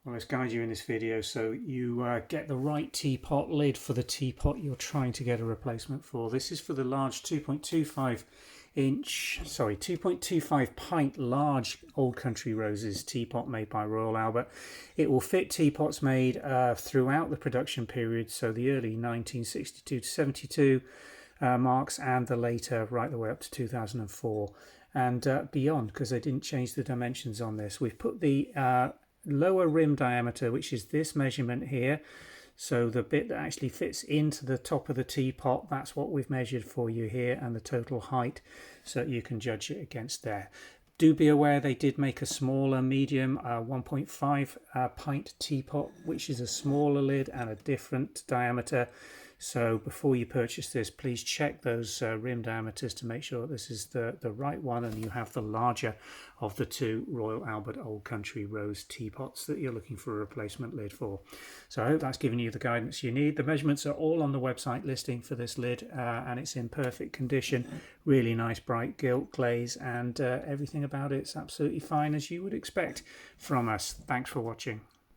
Well, let's guide you in this video so you get the right teapot lid for the teapot you're trying to get a replacement for. This is for the large 2.25 pint large Old Country Roses teapot made by Royal Albert. It will fit teapots made throughout the production period, so the early 1962 to 72 marks and the later right the way up to 2004 and beyond, because they didn't change the dimensions on this. We've put the lower rim diameter, which is this measurement here, so the bit that actually fits into the top of the teapot, that's what we've measured for you here, and the total height, so that you can judge it against there. Do be aware they did make a smaller medium 1.5 pint teapot, which is a smaller lid and a different diameter. So before you purchase this, please check those rim diameters to make sure this is the right one and you have the larger of the two Royal Albert Old Country Rose teapots that you're looking for a replacement lid for. So I hope that's given you the guidance you need. The measurements are all on the website listing for this lid, and it's in perfect condition. Really nice bright gilt glaze, and everything about it's absolutely fine, as you would expect from us. Thanks for watching.